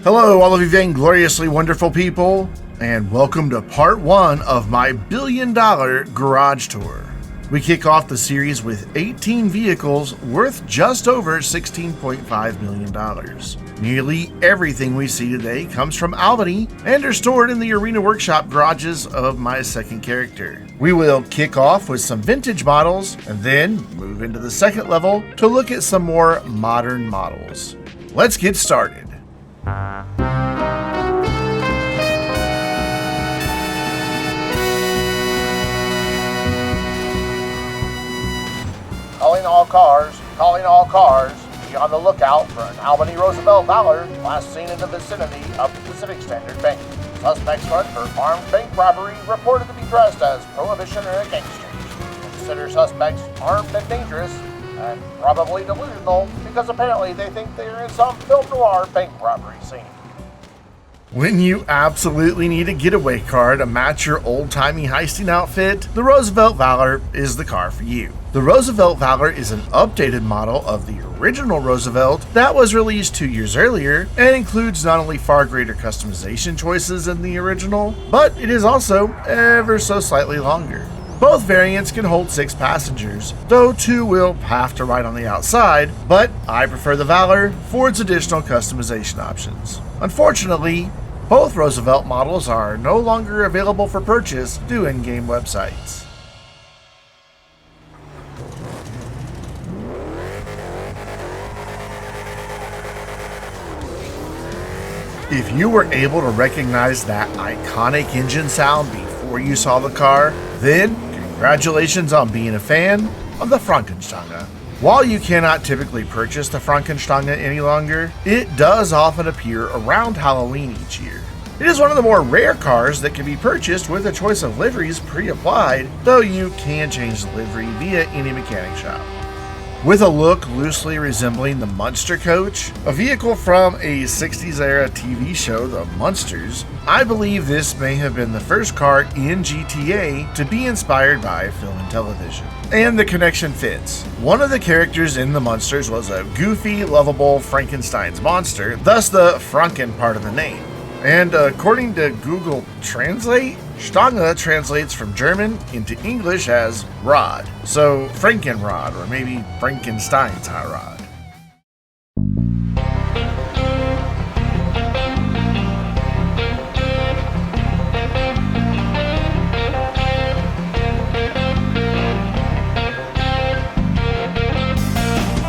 Hello, all of you vaingloriously wonderful people, and welcome to part 1 of my billion-dollar garage tour. We kick off the series with 18 vehicles worth just over $16.5 million. Nearly everything we see today comes from Albany and are stored in the Arena Workshop garages of my second character. We will kick off with some vintage models and then move into the second level to look at some more modern models. Let's get started. Calling all cars, be on the lookout for an Albany Roosevelt Valor last seen in the vicinity of the Pacific Standard Bank. Suspects front for armed bank robbery reported to be dressed as prohibition or gangsters. Consider suspects armed and dangerous and probably delusional because apparently they think they're in some film noir bank robbery scene. When you absolutely need a getaway car to match your old-timey heisting outfit, the Roosevelt Valor is the car for you. The Roosevelt Valor is an updated model of the original Roosevelt that was released 2 years earlier and includes not only far greater customization choices than the original, but it is also ever so slightly longer. Both variants can hold 6 passengers, though 2 will have to ride on the outside, but I prefer the Valor for its additional customization options. Unfortunately, both Roosevelt models are no longer available for purchase through in-game websites. If you were able to recognize that iconic engine sound before you saw the car, then congratulations on being a fan of the Frankenstange. While you cannot typically purchase the Frankenstange any longer, it does often appear around Halloween each year. It is one of the more rare cars that can be purchased with a choice of liveries pre-applied, though you can change the livery via any mechanic shop. With a look loosely resembling the Munster coach, a vehicle from a 60s era TV show, The Munsters, I believe this may have been the first car in GTA to be inspired by film and television. And the connection fits. One of the characters in The Munsters was a goofy, lovable Frankenstein's monster, thus the Franken part of the name. And according to Google Translate, Stange translates from German into English as rod, so Frankenrod or maybe Frankenstein's hot rod.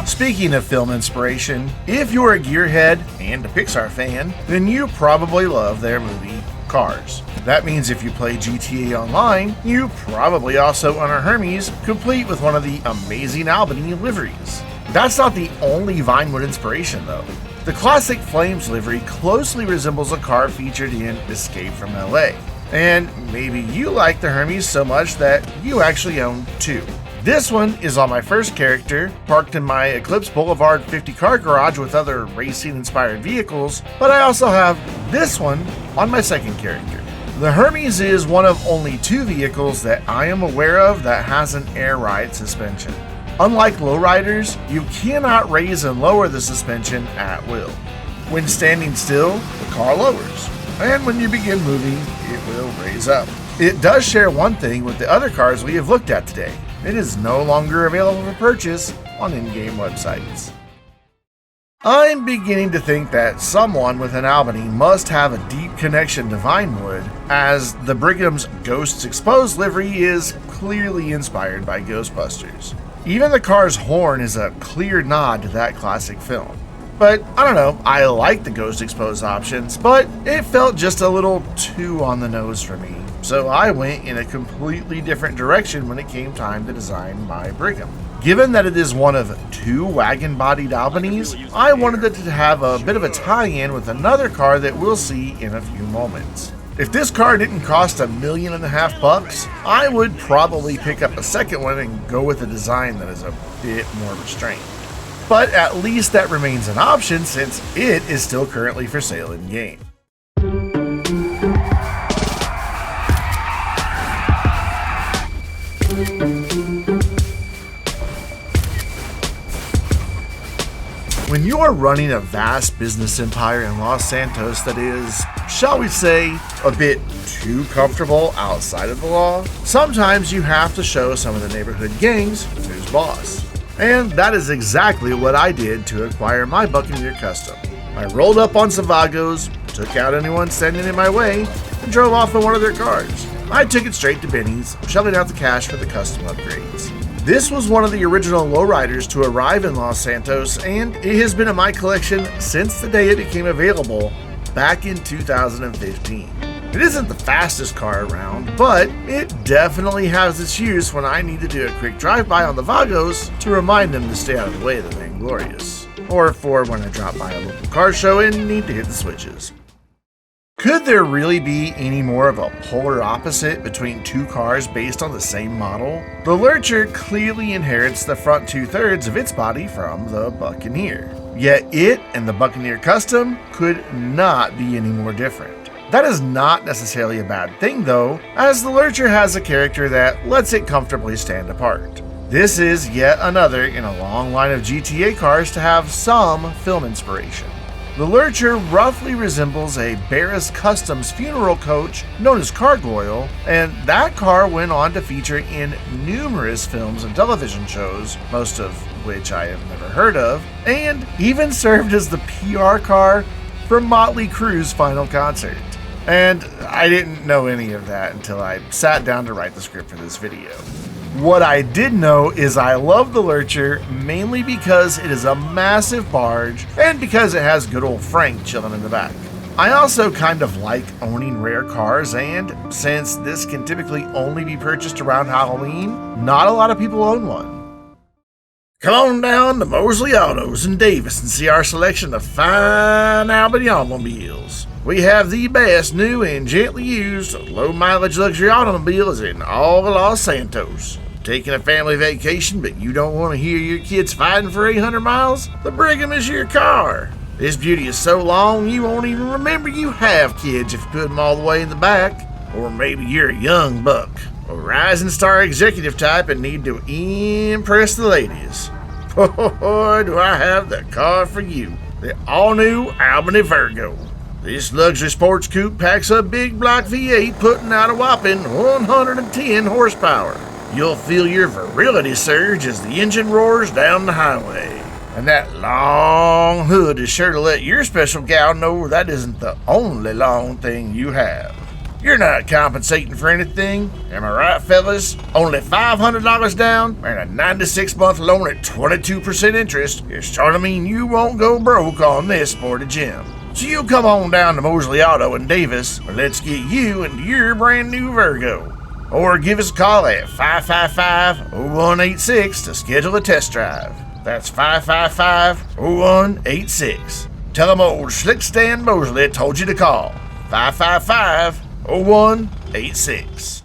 Speaking of film inspiration, if you're a gearhead and a Pixar fan, then you probably love their movie Cars. That means if you play GTA Online, you probably also own a Hermes, complete with one of the amazing Albany liveries. That's not the only Vinewood inspiration though. The classic Flames livery closely resembles a car featured in Escape from LA. And maybe you like the Hermes so much that you actually own 2. This one is on my first character, parked in my Eclipse Boulevard 50 car garage with other racing inspired vehicles, but I also have this one on my second character. The Hermes is one of only 2 vehicles that I am aware of that has an air ride suspension. Unlike lowriders, you cannot raise and lower the suspension at will. When standing still, the car lowers, and when you begin moving, it will raise up. It does share one thing with the other cars we have looked at today. It is no longer available for purchase on in-game websites. I'm beginning to think that someone with an Albany must have a deep connection to Vinewood, as the Brigham's Ghosts Exposed livery is clearly inspired by Ghostbusters. Even the car's horn is a clear nod to that classic film. But I don't know, I like the Ghost Exposed options, but it felt just a little too on the nose for me. So I went in a completely different direction when it came time to design my Brigham. Given that it is one of 2 wagon-bodied Albanys, I wanted it to have a bit of a tie-in with another car that we'll see in a few moments. If this car didn't cost $1.5 million, I would probably pick up a second one and go with a design that is a bit more restrained. But at least that remains an option since it is still currently for sale in-game. When you are running a vast business empire in Los Santos that is, shall we say, a bit too comfortable outside of the law, sometimes you have to show some of the neighborhood gangs who's boss. And that is exactly what I did to acquire my Buccaneer Custom. I rolled up on some Vagos, took out anyone standing in my way, and drove off in one of their cars. I took it straight to Benny's, shelling out the cash for the custom upgrades. This was one of the original lowriders to arrive in Los Santos, and it has been in my collection since the day it became available back in 2015. It isn't the fastest car around, but it definitely has its use when I need to do a quick drive-by on the Vagos to remind them to stay out of the way of the Vainglorious, or for when I drop by a local car show and need to hit the switches. Could there really be any more of a polar opposite between two cars based on the same model? The Lurcher clearly inherits the front 2/3 of its body from the Buccaneer, yet it and the Buccaneer Custom could not be any more different. That is not necessarily a bad thing though, as the Lurcher has a character that lets it comfortably stand apart. This is yet another in a long line of GTA cars to have some film inspiration. The Lurcher roughly resembles a Barris Customs funeral coach known as Gargoyle, and that car went on to feature in numerous films and television shows, most of which I have never heard of, and even served as the PR car for Motley Crue's final concert. And I didn't know any of that until I sat down to write the script for this video. What I did know is I love the Lurcher mainly because it is a massive barge and because it has good old Frank chilling in the back. I also kind of like owning rare cars, and since this can typically only be purchased around Halloween, not a lot of people own one. Come on down to Mosley Autos in Davis and see our selection of fine Albany automobiles. We have the best new and gently used low mileage luxury automobiles in all of Los Santos. Taking a family vacation but you don't want to hear your kids fighting for 800 miles? The Brigham is your car. This beauty is so long you won't even remember you have kids if you put them all the way in the back. Or maybe you're a young buck, a rising star executive type and need to impress the ladies. Boy, do I have the car for you. The all-new Albany Virgo. This luxury sports coupe packs a big block V8 putting out a whopping 110 horsepower. You'll feel your virility surge as the engine roars down the highway. And that long hood is sure to let your special gal know that isn't the only long thing you have. You're not compensating for anything, am I right, fellas? Only $500 down and a 96-month loan at 22% interest is starting to mean you won't go broke on this sporty gem. So you come on down to Mosley Auto in Davis, and let's get you into your brand new Virgo. Or give us a call at 555-0186 to schedule a test drive. That's 555-0186. Tell them old Slick Stan Mosley told you to call. 555-0186.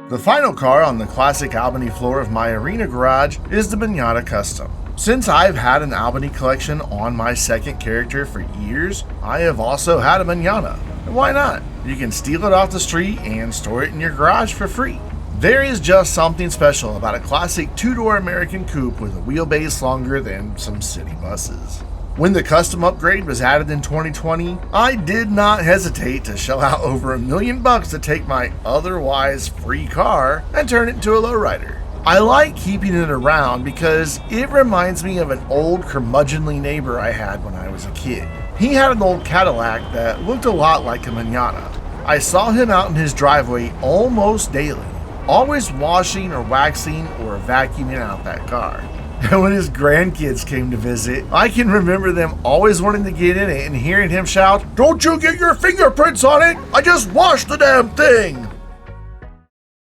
The final car on the classic Albany floor of my arena garage is the Manana Custom. Since I've had an Albany collection on my second character for years, I have also had a Manana. And why not? You can steal it off the street and store it in your garage for free. There is just something special about a classic two-door American coupe with a wheelbase longer than some city buses. When the custom upgrade was added in 2020, I did not hesitate to shell out over $1 million to take my otherwise free car and turn it into a lowrider. I like keeping it around because it reminds me of an old curmudgeonly neighbor I had when I was a kid. He had an old Cadillac that looked a lot like a Manana. I saw him out in his driveway almost daily, always washing or waxing or vacuuming out that car. And when his grandkids came to visit, I can remember them always wanting to get in it and hearing him shout, "Don't you get your fingerprints on it! I just washed the damn thing!"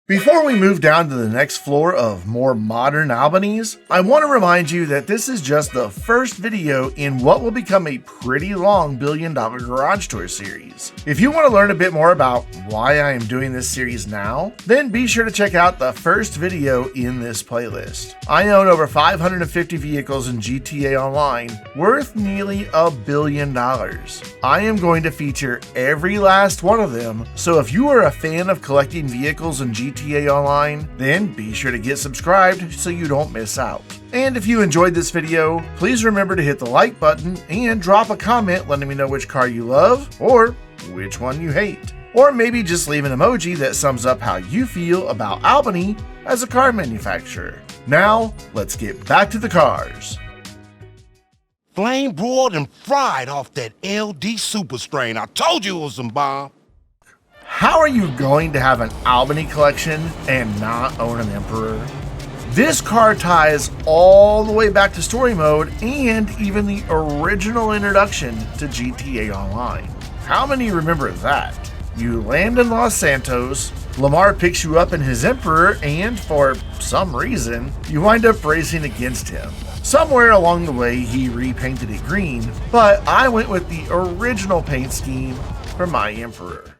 Before we move down to the next floor of more modern Albany's, I want to remind you that this is just the first video in what will become a pretty long billion-dollar garage tour series. If you want to learn a bit more about why I am doing this series now, then be sure to check out the first video in this playlist. I own over 550 vehicles in GTA Online, worth nearly $1 billion. I am going to feature every last one of them, so if you are a fan of collecting vehicles in GTA GTA Online, then be sure to get subscribed so you don't miss out. And if you enjoyed this video, please remember to hit the like button and drop a comment letting me know which car you love or which one you hate. Or maybe just leave an emoji that sums up how you feel about Albany as a car manufacturer. Now, let's get back to the cars. Flame broiled and fried off that LD Super Strain. I told you it was some bomb. How are you going to have an Albany collection and not own an Emperor? This car ties all the way back to story mode and even the original introduction to GTA Online. How many remember that? You land in Los Santos, Lamar picks you up in his Emperor, and for some reason, you wind up racing against him. Somewhere along the way, he repainted it green, but I went with the original paint scheme for my Emperor.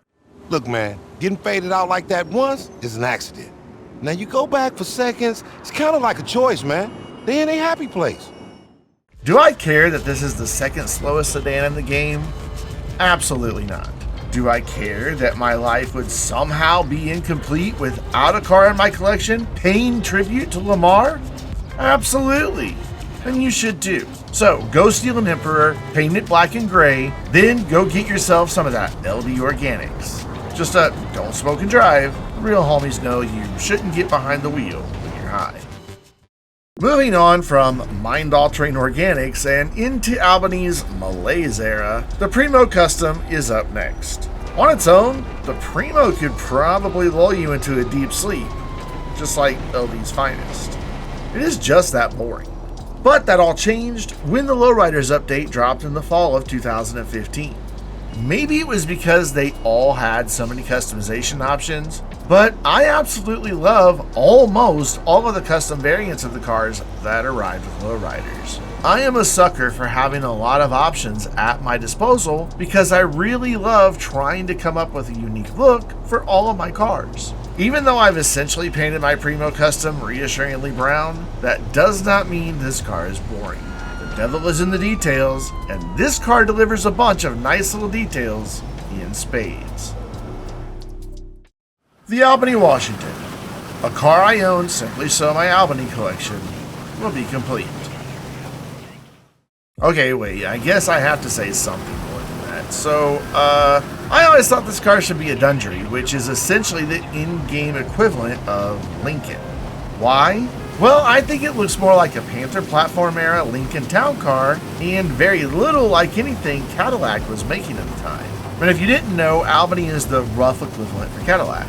Look, man, getting faded out like that once is an accident. Now you go back for seconds, it's kind of like a choice, man. They in a happy place. Do I care that this is the second slowest sedan in the game? Absolutely not. Do I care that my life would somehow be incomplete without a car in my collection paying tribute to Lamar? Absolutely. And you should too. So go steal an Emperor, paint it black and gray, then go get yourself some of that LD Organics. Just don't smoke and drive. Real homies know you shouldn't get behind the wheel when you're high. Moving on from mind-altering organics and into Albany's malaise era, the Primo Custom is up next. On its own, the Primo could probably lull you into a deep sleep, just like LD's finest. It is just that boring. But that all changed when the Lowriders update dropped in the fall of 2015. Maybe it was because they all had so many customization options, but I absolutely love almost all of the custom variants of the cars that arrived with Lowriders. I am a sucker for having a lot of options at my disposal because I really love trying to come up with a unique look for all of my cars. Even though I've essentially painted my Primo Custom reassuringly brown, that does not mean this car is boring. The devil is in the details, and this car delivers a bunch of nice little details in spades. The Albany Washington, a car I own simply so my Albany collection will be complete. Okay, wait, I guess I have to say something more than that. So, I always thought this car should be a Dundry, which is essentially the in-game equivalent of Lincoln. Why? Well, I think it looks more like a Panther platform era Lincoln town car, and very little like anything Cadillac was making at the time. But if you didn't know, Albany is the rough equivalent for Cadillac.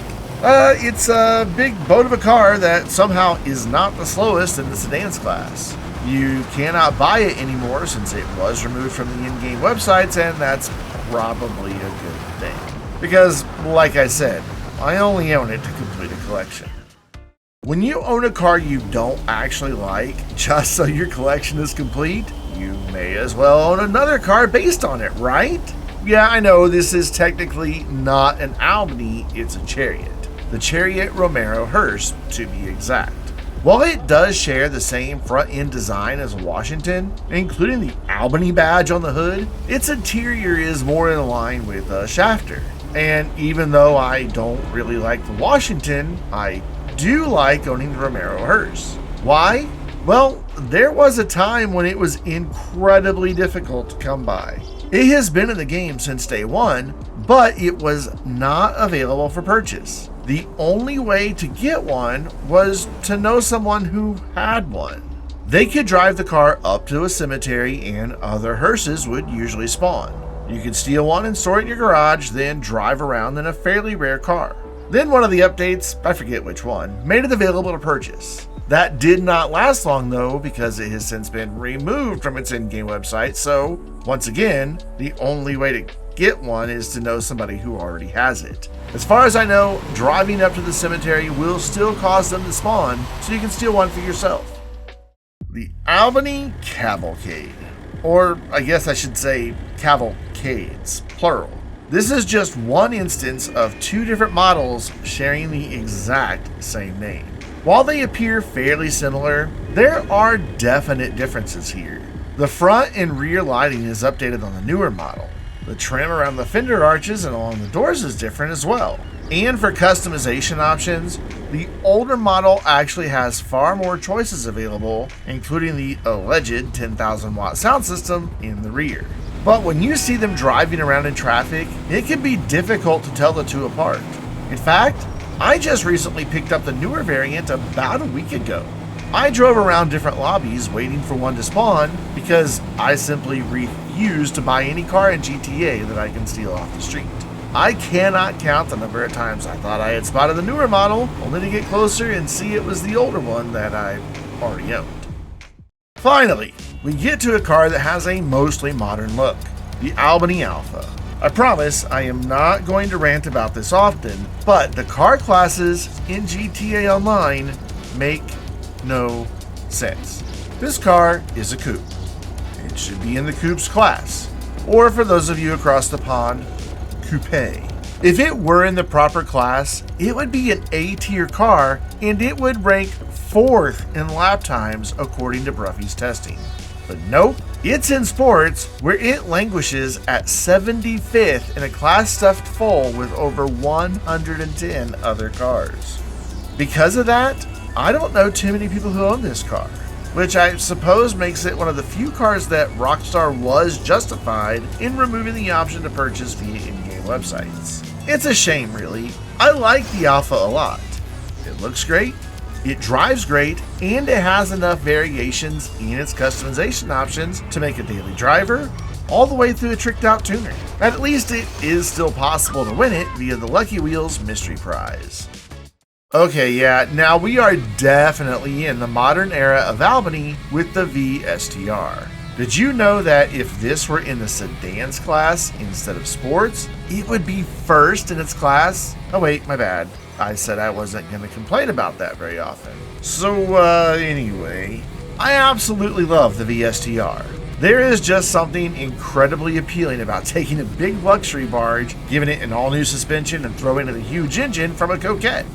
It's a big boat of a car that somehow is not the slowest in the sedans class. You cannot buy it anymore since it was removed from the in-game websites, and that's probably a good thing. Because, like I said, I only own it to complete a collection. When you own a car you don't actually like, just so your collection is complete, you may as well own another car based on it, right? Yeah, I know this is technically not an Albany, it's a Chariot. The Chariot Romero Hearse, to be exact. While it does share the same front-end design as a Washington, including the Albany badge on the hood, its interior is more in line with a Shafter. And even though I don't really like the Washington, I do like owning the Romero Hearse. Why? Well, there was a time when it was incredibly difficult to come by. It has been in the game since day one, but it was not available for purchase. The only way to get one was to know someone who had one. They could drive the car up to a cemetery and other hearses would usually spawn. You could steal one and store it in your garage, then drive around in a fairly rare car. Then one of the updates, I forget which one, made it available to purchase. That did not last long though, because it has since been removed from its in-game website, so once again, the only way to get one is to know somebody who already has it. As far as I know, driving up to the cemetery will still cause them to spawn, so you can steal one for yourself. The Albany Cavalcade, or I guess I should say cavalcades, plural. This is just one instance of two different models sharing the exact same name. While they appear fairly similar, there are definite differences here. The front and rear lighting is updated on the newer model. The trim around the fender arches and along the doors is different as well. And for customization options, the older model actually has far more choices available, including the alleged 10,000 watt sound system in the rear. But when you see them driving around in traffic, it can be difficult to tell the two apart. In fact, I just recently picked up the newer variant about a week ago. I drove around different lobbies waiting for one to spawn because I simply refuse to buy any car in GTA that I can steal off the street. I cannot count the number of times I thought I had spotted the newer model, only to get closer and see it was the older one that I already owned. Finally, we get to a car that has a mostly modern look, the Albany Alpha. I promise I am not going to rant about this often, but the car classes in GTA Online make no sense. This car is a coupe. It should be in the coupes class, or for those of you across the pond, coupe. If it were in the proper class, it would be an A-tier car and it would rank 4th in lap times according to Bruffy's testing. But nope, it's in sports where it languishes at 75th in a class stuffed full with over 110 other cars. Because of that, I don't know too many people who own this car, which I suppose makes it one of the few cars that Rockstar was justified in removing the option to purchase via in-game websites. It's a shame, really. I like the Alpha a lot. It looks great, it drives great, and it has enough variations in its customization options to make a daily driver, all the way through a tricked out tuner. At least it is still possible to win it via the Lucky Wheels mystery prize. Okay, yeah, now we are definitely in the modern era of Albany with the V-STR. Did you know that if this were in the sedans class instead of sports, it would be first in its class? Oh wait, my bad. I said I wasn't going to complain about that very often. So, anyway, I absolutely love the V-STR. There is just something incredibly appealing about taking a big luxury barge, giving it an all-new suspension, and throwing in a huge engine from a Coquette.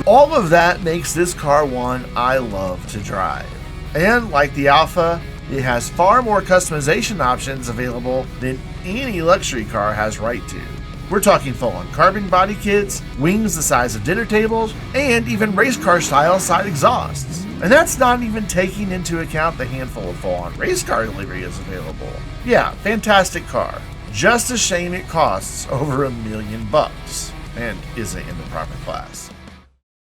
All of that makes this car one I love to drive. And like the Alpha, it has far more customization options available than any luxury car has right to. We're talking full-on carbon body kits, wings the size of dinner tables, and even race car style side exhausts. And that's not even taking into account the handful of full-on race car liveries available. Yeah, fantastic car. Just a shame it costs over $1 million and isn't in the proper class.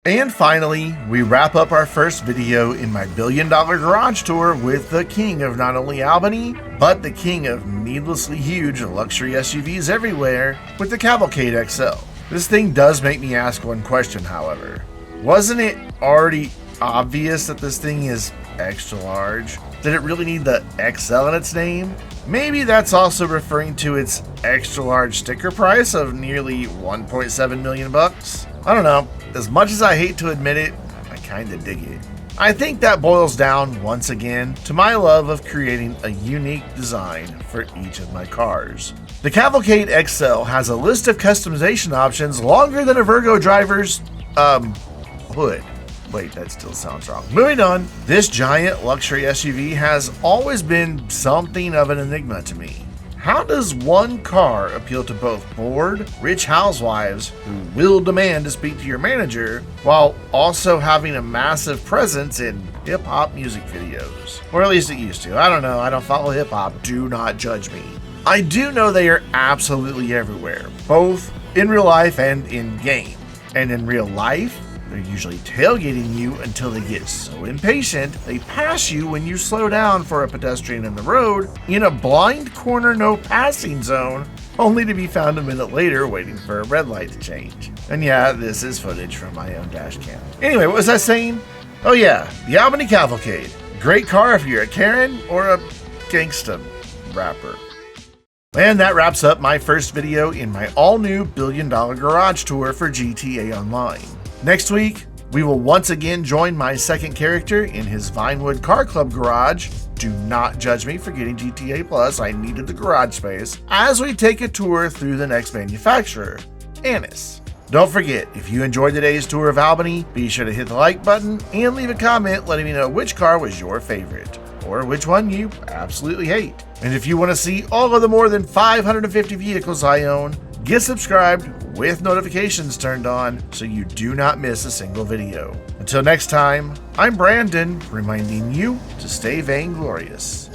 And finally, we wrap up our first video in my $1 billion garage tour with the king of not only Albany, but the king of needlessly huge luxury SUVs everywhere with the Cavalcade XL. This thing does make me ask one question, however. Wasn't it already obvious that this thing is extra large? Did it really need the XL in its name? Maybe that's also referring to its extra large sticker price of nearly $1.7 million. I don't know. As much as I hate to admit it, I kinda dig it. I think that boils down, once again, to my love of creating a unique design for each of my cars. The Cavalcade XL has a list of customization options longer than a Virgo driver's, hood. Wait, that still sounds wrong. Moving on, this giant luxury SUV has always been something of an enigma to me. How does one car appeal to both bored, rich housewives who will demand to speak to your manager, while also having a massive presence in hip-hop music videos? Or at least it used to. I don't know, I don't follow hip-hop, do not judge me. I do know they are absolutely everywhere, both in real life and in game. And in real life, they're usually tailgating you until they get so impatient they pass you when you slow down for a pedestrian in the road in a blind corner no passing zone, only to be found a minute later waiting for a red light to change. And yeah, this is footage from my own dash cam. Anyway, what was I saying? Oh yeah, the Albany Cavalcade. Great car if you're a Karen or a gangsta rapper. And that wraps up my first video in my all-new $1 billion garage tour for GTA Online. Next week, we will once again join my second character in his Vinewood Car Club garage. Do not judge me for getting GTA Plus, I needed the garage space, as we take a tour through the next manufacturer, Annis. Don't forget, if you enjoyed today's tour of Albany, be sure to hit the like button and leave a comment letting me know which car was your favorite. or which one you absolutely hate. And if you want to see all of the more than 550 vehicles I own, get subscribed with notifications turned on so you do not miss a single video. Until next time, I'm Brandon, reminding you to stay vainglorious.